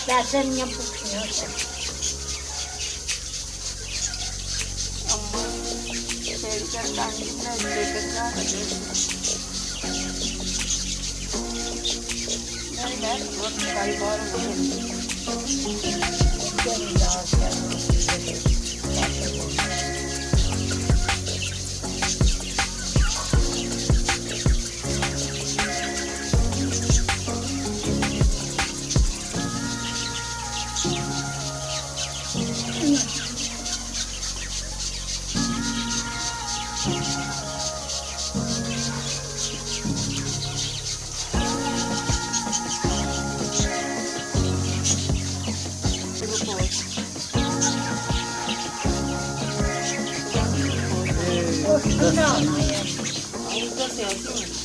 Ben senin yapışmıyorsun. Ama sevgilerden yine sevgiler nerede? Nasıl kaybar mı? Gönül ağzına. Hoşçakalın. Ay, nasıl yazıyor?